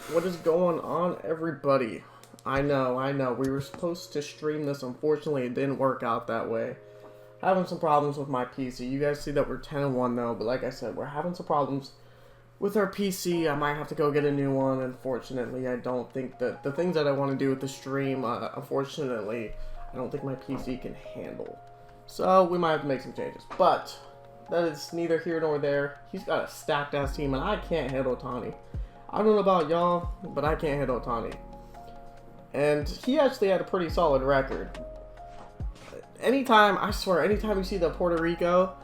What is going on, everybody? I know. We were supposed to stream this. Unfortunately, it didn't work out that way. Having some problems with my PC. You guys see that we're 10-1 though, but like I said, we're having some problems with our PC. I might have to go get a new one. Unfortunately, I don't think that the things that I want to do with the stream, unfortunately, I don't think my PC can handle. So we might have to make some changes. But that is neither here nor there. He's got a stacked ass team, and I can't handle Tani. I don't know about y'all, but I can't handle Tani. And he actually had a pretty solid record. I swear, anytime you see the Puerto Rico,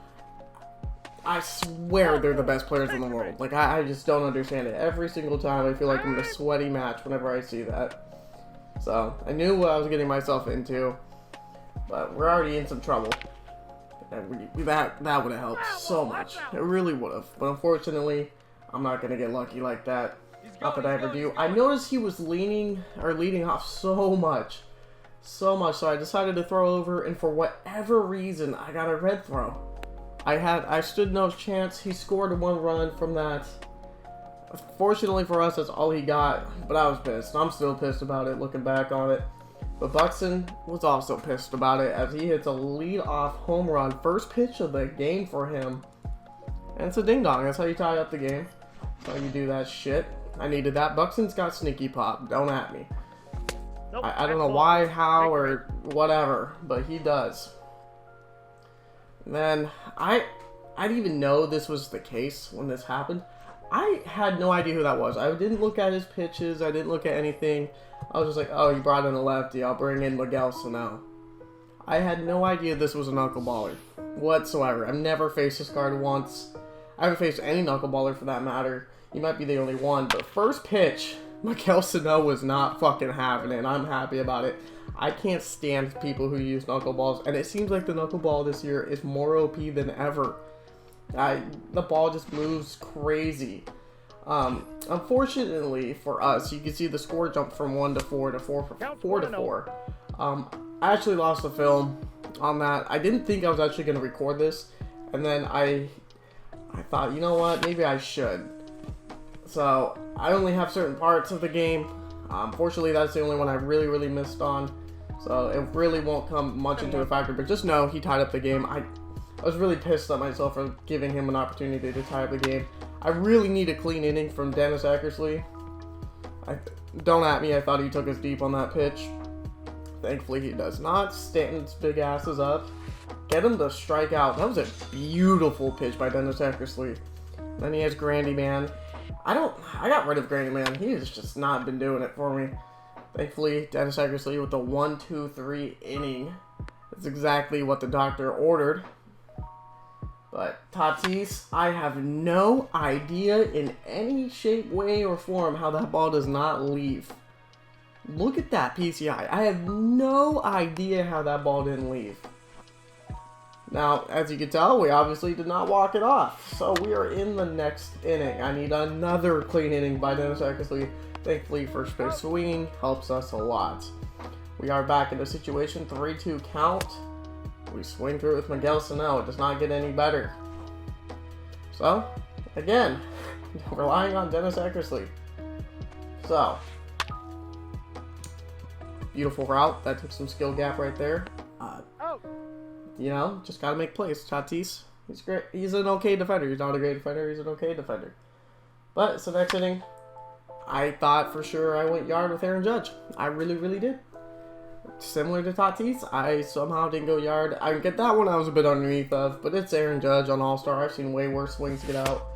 I swear they're the best players in the world. Like, I just don't understand it. Every single time I feel like I'm in a sweaty match whenever I see that. So, I knew what I was getting myself into, but we're already in some trouble. And that would have helped so much. It really would have. But unfortunately, I'm not going to get lucky like that. Not that I ever do. I noticed he was leading off so much. So I decided to throw over, and for whatever reason, I got a red throw. I stood no chance. He scored one run from that. Fortunately for us, that's all he got, but I was pissed. I'm still pissed about it, looking back on it. But Buxton was also pissed about it, as he hits a lead-off home run. First pitch of the game for him. And it's a ding-dong. That's how you tie up the game. That's how you do that shit. I needed that. Buxton's got sneaky pop. Don't at me. Nope, I don't know why, how, or whatever, but he does. And then, I didn't even know this was the case when this happened. I had no idea who that was. I didn't look at his pitches. I didn't look at anything. I was just like, oh, he brought in a lefty. I'll bring in Miguel Sano. I had no idea this was a knuckleballer whatsoever. I've never faced this card once. I haven't faced any knuckleballer for that matter. He might be the only one, but first pitch, Miguel Sano was not fucking having it, and I'm happy about it. I can't stand people who use knuckleballs, and it seems like the knuckleball this year is more OP than ever. The ball just moves crazy. Unfortunately for us, you can see the score jump from 1 to 4 to 4 to 4. I actually lost the film on that. I didn't think I was actually going to record this, and then I thought, you know what, maybe I should. So, I only have certain parts of the game. Fortunately, that's the only one I really missed on. So, it really won't come much into a factor. But just know, he tied up the game. I was really pissed at myself for giving him an opportunity to tie up the game. I really need a clean inning from Dennis Eckersley. Don't at me, I thought he took us deep on that pitch. Thankfully, he does not. Stanton's big ass is up. Get him to strike out. That was a beautiful pitch by Dennis Eckersley. Then he has Grandy Man. I got rid of Grandy Man. He has just not been doing it for me. Thankfully, Dennis Eckersley with the 1-2-3 inning. That's exactly what the doctor ordered. But Tatis, I have no idea in any shape, way, or form how that ball does not leave. Look at that PCI. I have no idea how that ball didn't leave. Now, as you can tell, we obviously did not walk it off. So we are in the next inning. I need another clean inning by Dennis Eckersley. Thankfully, first pitch swinging helps us a lot. We are back in the situation, 3-2 count. We swing through it with Miguel Sano. It does not get any better. So, again, relying on Dennis Eckersley. So, beautiful route. That took some skill gap right there. You know, just gotta make plays. Tatis, he's great. He's an okay defender. He's not a great defender. He's an okay defender. But, so next inning, I thought for sure I went yard with Aaron Judge. I really did. Similar to Tatis, I somehow didn't go yard. I get that one I was a bit underneath of, but it's Aaron Judge on All-Star. I've seen way worse swings get out.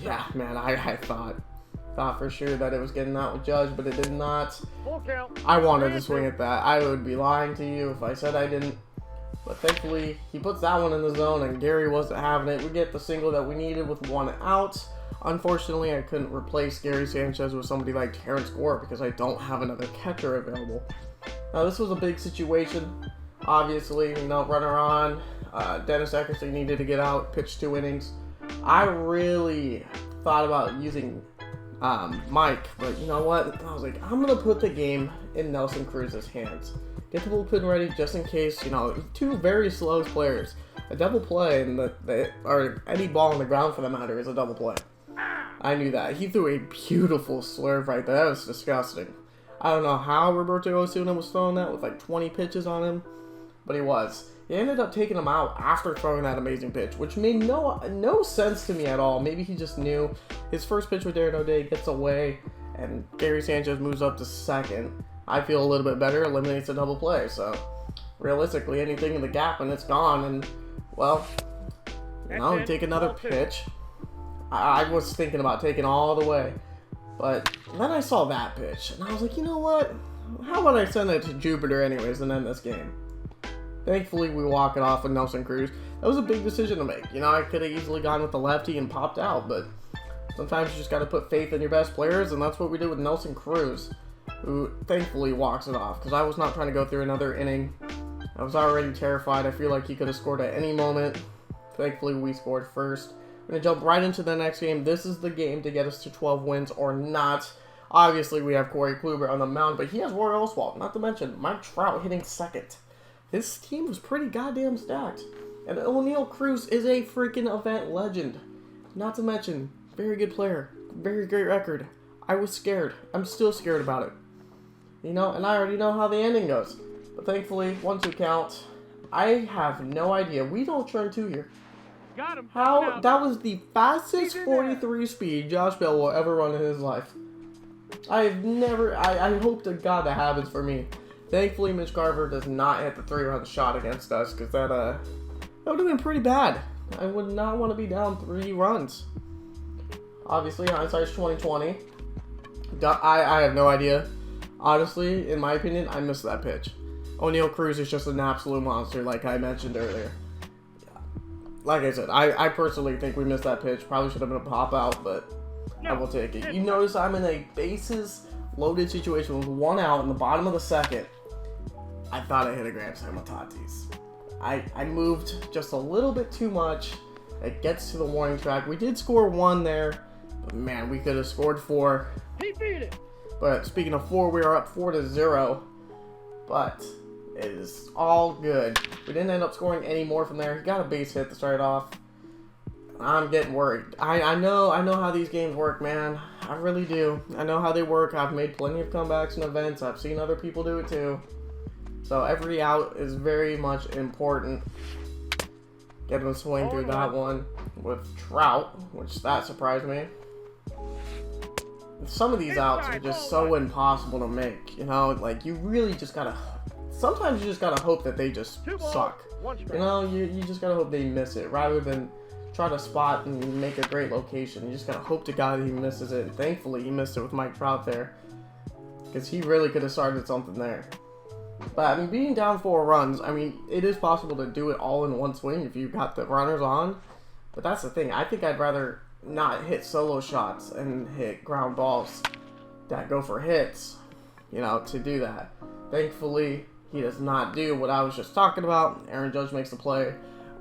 Yeah, man, I thought for sure that it was getting out with Judge, but it did not. I wanted to swing at that. I would be lying to you if I said I didn't. But thankfully, he puts that one in the zone, and Gary wasn't having it. We get the single that we needed with one out. Unfortunately, I couldn't replace Gary Sanchez with somebody like Terrence Gore because I don't have another catcher available. Now, this was a big situation. Obviously, runner on. Dennis Eckersley needed to get out, pitch 2 innings. I really thought about using Mike, but you know what? I was like, I'm going to put the game in Nelson Cruz's hands. Get the bullpen ready just in case, 2 very slow players. A double play, or any ball on the ground for that matter, is a double play. I knew that. He threw a beautiful slurve right there. That was disgusting. I don't know how Roberto Osuna was throwing that with like 20 pitches on him, but he was. He ended up taking him out after throwing that amazing pitch, which made no sense to me at all. Maybe he just knew. His first pitch with Darren O'Day gets away, and Gary Sanchez moves up to second. I feel a little bit better, eliminates a double play. So, realistically, anything in the gap and it's gone. And, well, now we take another pitch. I was thinking about taking all the way. But then I saw that pitch, and I was like, you know what? How about I send it to Jupiter anyways and end this game? Thankfully, we walk it off with Nelson Cruz. That was a big decision to make. You know, I could have easily gone with the lefty and popped out, but sometimes you just got to put faith in your best players, and that's what we did with Nelson Cruz, who thankfully walks it off, because I was not trying to go through another inning. I was already terrified. I feel like he could have scored at any moment. Thankfully, we scored first. We're going to jump right into the next game. This is the game to get us to 12 wins or not. Obviously, we have Corey Kluber on the mound, but he has Roy Oswalt. Not to mention Mike Trout hitting second. His team was pretty goddamn stacked. And Oneil Cruz is a freaking event legend. Not to mention, very good player. Very great record. I was scared. I'm still scared about it. You know, and I already know how the ending goes. But thankfully, 1-2 count. I have no idea. We don't turn 2 here. Got him. How? That was the fastest 43 speed Josh Bell will ever run in his life. I've never... I hope to God that happens for me. Thankfully, Mitch Garver does not hit the 3-run shot against us, because that would have been pretty bad. I would not want to be down 3 runs. Obviously, hindsight's 20/20. I have no idea. Honestly, in my opinion, I missed that pitch. Oneil Cruz is just an absolute monster, like I mentioned earlier. Like I said, I personally think we missed that pitch. Probably should have been a pop-out, but I will take it. You notice I'm in a bases-loaded situation with 1 out in the bottom of the second. I thought I hit a grand slam with Tatis. I moved just a little bit too much. It gets to the warning track. We did score 1 there, but man, we could have scored 4. He beat it. But speaking of 4, we are up 4-0. But it is all good. We didn't end up scoring any more from there. He got a base hit to start off. I'm getting worried. I know how these games work, man. I really do. I know how they work. I've made plenty of comebacks and events. I've seen other people do it too. So every out is very much important. Getting a swing through that one with Trout, which that surprised me. Some of these outs are just so impossible to make. You know, like you really just gotta... Sometimes you just gotta hope that they just suck. You know, you just gotta hope they miss it rather than try to spot and make a great location. You just gotta hope to God he misses it. And thankfully, he missed it with Mike Trout there, because he really could have started something there. But I mean, being down 4 runs, I mean, it is possible to do it all in one swing if you've got the runners on. But that's the thing. I think I'd rather not hit solo shots and hit ground balls that go for hits, you know, to do that. Thankfully, he does not do what I was just talking about. Aaron Judge makes the play.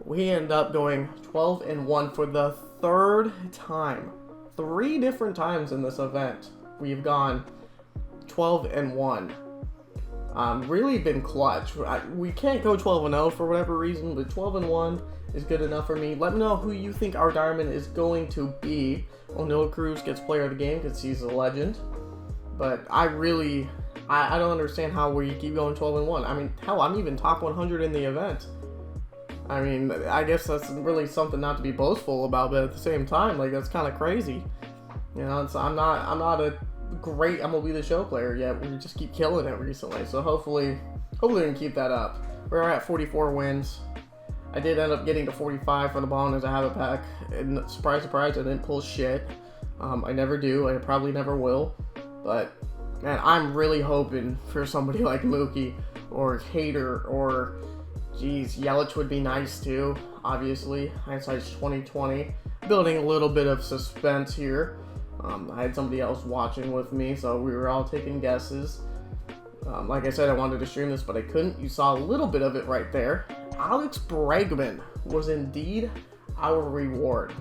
We end up going 12-1 for the 3rd time. 3 different times in this event, we've gone 12-1. Really been clutch. We can't go 12-0 for whatever reason, but 12-1 is good enough for me. Let me know who you think our diamond is going to be. Oneil Cruz gets player of the game because he's a legend. But I don't understand how we keep going 12-1. I mean, hell, I'm even top 100 in the event. I mean, I guess that's really something not to be boastful about, but at the same time, like, that's kind of crazy. You know, I'm not a great MLB The Show player yet. We just keep killing it recently. So hopefully we can keep that up. We're at 44 wins. I did end up getting to 45 for the ball as a habit pack. And surprise, surprise, I didn't pull shit. I never do. I probably never will. But man, I'm really hoping for somebody like Mookie or Hader or, geez, Yelich would be nice too. Obviously, hindsight's 20/20. Building a little bit of suspense here. I had somebody else watching with me, so we were all taking guesses. Like I said, I wanted to stream this, but I couldn't. You saw a little bit of it right there. Alex Bregman was indeed our reward.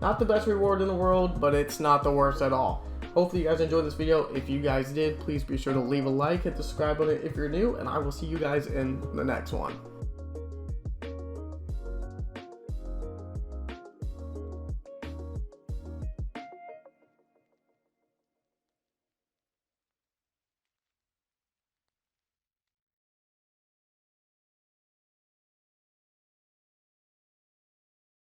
Not the best reward in the world, but it's not the worst at all. Hopefully you guys enjoyed this video. If you guys did, please be sure to leave a like, hit the subscribe button if you're new, and I will see you guys in the next one.